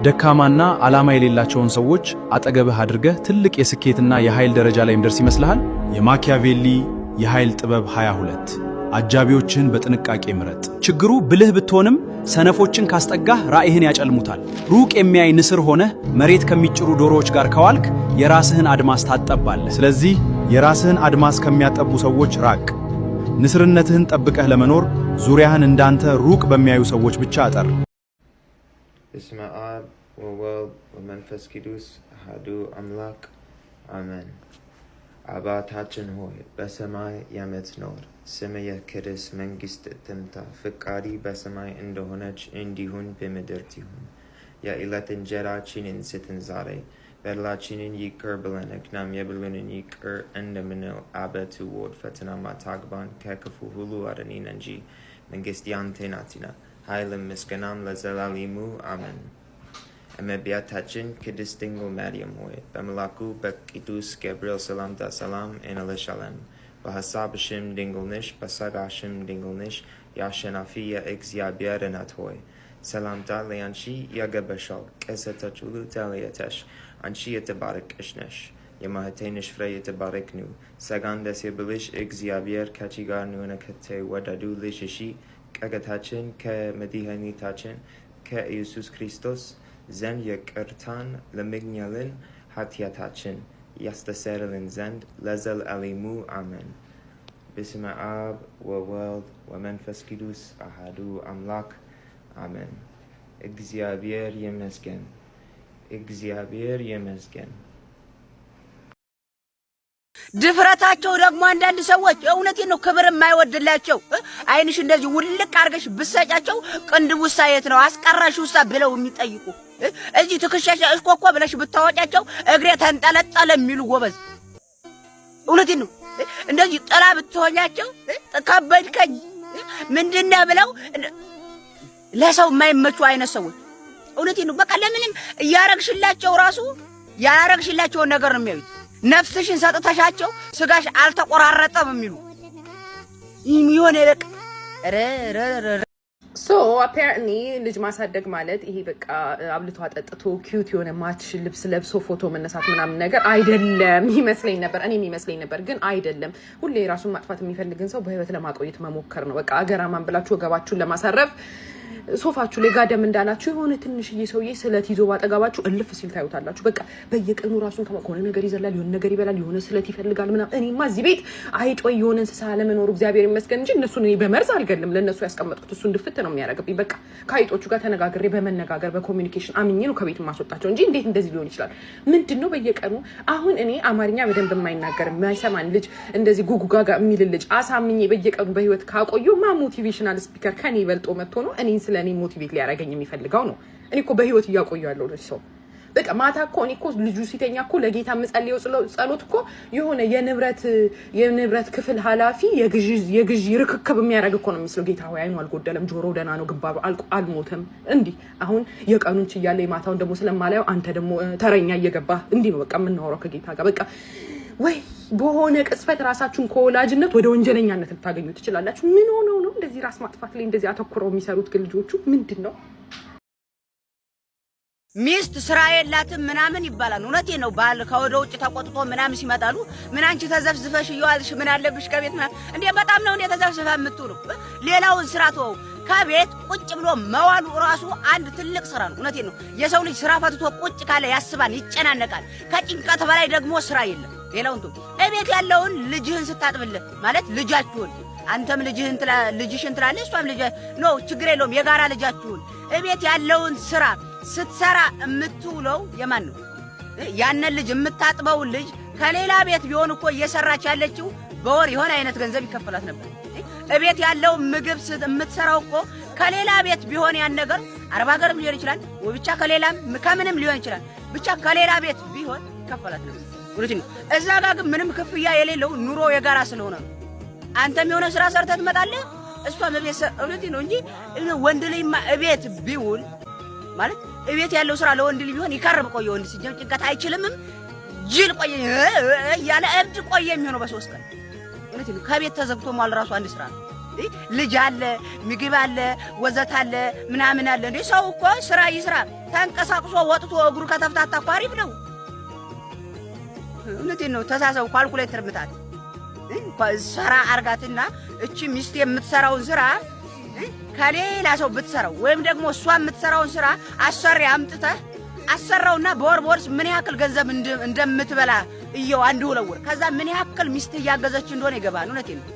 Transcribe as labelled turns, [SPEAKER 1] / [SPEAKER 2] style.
[SPEAKER 1] ደካማና ዓላማ የሌላቸውን ሰዎች አጠገብህ አድርገህ ትልቅ የስኬትና የኃይል ደረጃ ላይ እንደርስ ይመስልሃል? የማኪያቬሊ የኃይል ጥበብ 22 አጃቢዎችን በጥንቃቄ ምረጥ። ችግሩ ብልህ ብትሆንም ሰነፎችን ካስጠጋህ ራእይህን ያጨልሙታል። ሩቅ የሚያይ ንስር ሆነህ መሬት ከሚጭሩ ዶሮዎች ጋር ከዋልክ የራስህን አድማስ ታጠባለህ። ስለዚህ የራስህን አድማስ ከሚያጠቡ ሰዎች ራቅ። ንስርነትህን ጠብቀህ ለመኖር ዙሪያህን እንዳንተ ሩቅ በሚያዩ ሰዎች ብቻ አጠር።
[SPEAKER 2] በስመ አብ ወወልድ ወመንፈስ ቅዱስ አሐዱ አምላክ አሜን። አባታችን ሆይ በሰማይ የምትኖር፣ ስምህ ይቀደስ፣ መንግሥትህ ትምጣ፣ ፈቃድህ በሰማይ እንደሆነች እንዲሁም በምድር ትሁን። የዕለት እንጀራችንን ስጠን ዛሬ፣ በደላችንን ይቅር በለን እኛም የበደሉንን ይቅር እንደምንል፣ አቤቱ ወደ ፈተና አታግባን ከክፉ ሁሉ አድነን እንጂ መንግሥት ያንተ ናትና ኃይልም ምስጋናም ለዘላለሙ አሜን። እመቤታችን ቅድስት ድንግል ማርያም ሆይ በመልአኩ በቅዱስ ገብርኤል ሰላምታ ሰላም እንልሻለን። በሐሳብሽም ድንግል ነሽ፣ በሥጋሽም ድንግል ነሽ። የአሸናፊ የእግዚአብሔር እናት ሆይ ሰላምታ ለአንቺ ይገባሻል። ከሴቶች ሁሉ ተለይተሽ አንቺ የተባረክሽ ነሽ፣ የማኅፀንሽ ፍሬ የተባረከ ነው። ጸጋን ደስ ይበልሽ፣ እግዚአብሔር ከአንቺ ጋር ነውና ከተወደደው ልጅሽ ከጌታችን ከመድኃኒታችን ከኢየሱስ ክርስቶስ ዘንድ ይቅርታን ለምኝልን ኃጢአታችን ያስተሰርይልን ዘንድ ለዘላለሙ አሜን። በስመ አብ ወወልድ ወመንፈስ ቅዱስ አሐዱ አምላክ አሜን። እግዚአብሔር ይመስገን፣ እግዚአብሔር ይመስገን።
[SPEAKER 3] ድፍረታቸው ደግሞ አንዳንድ ሰዎች እውነቴን ነው ክብር የማይወድላቸው አይንሽ እንደዚህ ውልቅ አርገሽ ብሰጫቸው ቅንድብ ውሳየት ነው አስቀራሽ ውሳ ብለው የሚጠይቁ እዚህ ትከሻሽ እስኮኮ ብለሽ ብታወጫቸው እግሬ ተንጠለጠለ የሚሉ ጎበዝ እውነቴን ነው። እንደዚህ ጥላ ብትሆኛቸው ተከበድከኝ ምንድነው ብለው ለሰው የማይመቹ አይነት ሰዎች እውነቴን ነው። በቃ ለምንም ያረግሽላቸው ራሱ ያረግሽላቸው ነገር ነው የሚያዩት። ነፍስሽን ሰጥተሻቸው ስጋሽ አልተቆራረጠም የሚሉ ይሚሆነ ለቅ
[SPEAKER 4] ሶ አፓረንትሊ ልጅ ማሳደግ ማለት ይሄ በቃ አብልቶ አጠጥቶ ኪዩት የሆነ ማች ልብስ ለብሶ ፎቶ መነሳት ምናምን ነገር አይደለም ይመስለኝ ነበር። እኔም ይመስለኝ ነበር ግን አይደለም። ሁሌ ራሱን ማጥፋት የሚፈልግን ሰው በህይወት ለማቆየት መሞከር ነው። በቃ አገራማን ብላችሁ ወገባችሁን ለማሳረፍ ሶፋችሁ ላይ ጋደም እንዳላችሁ የሆነ ትንሽዬ ሰውዬ ስለት ይዞ ባጠጋባችሁ እልፍ ሲል ታዩታላችሁ። በቃ በየቀኑ ራሱን ከሆነ ነገር ይዘላል፣ የሆነ ነገር ይበላል፣ የሆነ ስለት ይፈልጋል ምናምን። እኔማ እዚህ ቤት አይጥ ወይ የሆነ እንስሳ ለመኖሩ እግዚአብሔር ይመስገን እንጂ እነሱን እኔ በመርዝ አልገልም። ለነሱ ያስቀመጥኩት እሱን ድፍት ነው የሚያደርግብኝ። በቃ ከአይጦቹ ጋር ተነጋግሬ በመነጋገር በኮሚኒኬሽን አምኜ ነው ከቤት ማስወጣቸው እንጂ እንዴት እንደዚህ ሊሆን ይችላል? ምንድነው በየቀኑ አሁን እኔ አማርኛ በደንብ የማይናገር የማይሰማን ልጅ እንደዚህ ጉጉጋጋ የሚል ልጅ አሳምኜ በየቀኑ በህይወት ካቆየው ማ ሞቲቬሽናል ስፒከር ከኔ ይበልጦ መጥቶ ነው እኔን ስለኔ ሞቲቬት ሊያረጋኝ የሚፈልገው ነው። እኔ እኮ በህይወት እያቆየው ያለው ልጅ ሰው በቃ ማታ እኮ እኔ እኮ ልጁ ሲተኛ እኮ ለጌታ መጸልየው ጸሎት እኮ የሆነ የንብረት ክፍል ኃላፊ የግዢ ርክክብ የሚያደርግ እኮ ነው የሚመስለው። ጌታ ሆይ አይኑ አልጎደለም፣ ጆሮው ደህና ነው፣ ግንባሩ አልሞተም። እንዲህ አሁን የቀኑን ችያለሁ የማታውን ደግሞ ስለማላየው አንተ ደግሞ ተረኛ እየገባ እንዲህ ነው በቃ የምናወራው ከጌታ ጋር በቃ ወይ በሆነ ቅጽበት ራሳችሁን ከወላጅነት ወደ ወንጀለኛነት ልታገኙ ትችላላችሁ። ምን ሆነው ነው እንደዚህ ራስ ማጥፋት ላይ እንደዚህ አተኩረው የሚሰሩት ግን ልጆቹ ምንድነው?
[SPEAKER 3] ሚስት ስራ የላትም ምናምን ይባላል። እውነቴን ነው። ባል ከወደ ውጭ ተቆጥቶ ምናምን ሲመጣሉ ምን አንቺ ተዘፍዝፈሽ ይዋልሽ ምን አለብሽ ከቤት እንዴ? በጣም ነው እንዴ ተዘፍዝፈ የምትውሉ? ሌላውን ስራ ተወው። ከቤት ቁጭ ብሎ መዋሉ ራሱ አንድ ትልቅ ስራ ነው። እውነቴን ነው። የሰው ልጅ ስራ ፈትቶ ቁጭ ካለ ያስባል፣ ይጨናነቃል። ከጭንቀት በላይ ደግሞ ስራ የለም። ሌላውን ተው። እቤት ያለውን ልጅህን ስታጥብልህ ማለት ልጃችሁን አንተም ልጅሽን ትላለህ እሷም ልጅ ነው ችግር የለውም የጋራ ልጃችሁን እቤት ያለውን ስራ ስትሰራ የምትውለው የማን ነው? ያንን ልጅ የምታጥበው ልጅ ከሌላ ቤት ቢሆን እኮ እየሰራች ያለችው በወር የሆነ አይነት ገንዘብ ይከፈላት ነበር። እቤት ያለው ምግብ የምትሰራው እኮ ከሌላ ቤት ቢሆን ያን ነገር አረብ ሀገርም ሊሆን ይችላል ወይ ብቻ ከሌላም ከምንም ሊሆን ይችላል ብቻ ከሌላ ቤት ቢሆን ይከፈላት ነበር። እውነቴን ነው። እዛ ጋር ግን ምንም ክፍያ የሌለው ኑሮ የጋራ ስለሆነ ነው። አንተም የሆነ ስራ ሰርተህ ትመጣለህ፣ እሷም እቤት እውነቴን ነው እንጂ ወንድ ልጅ እቤት ቢውል ማለት እቤት ያለው ስራ ለወንድ ልጅ ቢሆን ይቀርብ ቆየ። ወንድ ሲጀም ጭንቀት አይችልምም ጅል ቆየ ያለ እብድ ቆየ የሚሆነው በ3 ቀን። እውነቴን ነው። ከቤት ተዘግቶ ማል ራሱ አንድ ስራ ነው። ልጅ አለ፣ ምግብ አለ፣ ወዘት አለ፣ ምናምን አለ። እንዴ ሰው እኮ ስራ ይስራ ተንቀሳቅሶ ወጥቶ እግሩ ከተፍታታ እኮ አሪፍ ነው። እውነቴን ነው። ተሳሰው ካልኩሌተር ምታት ስራ አርጋትና እቺ ሚስት የምትሰራውን ስራ ከሌላ ሰው ብትሰራው ወይም ደግሞ እሷ የምትሰራውን ስራ አሰሪ አምጥተህ አሰራውና በወር ምን ያክል ገንዘብ እንደምትበላ እየው አንዱ ለወር ከዛ ምን ያክል ሚስት እያገዘች እንደሆነ ይገባል። እውነቴን ነው።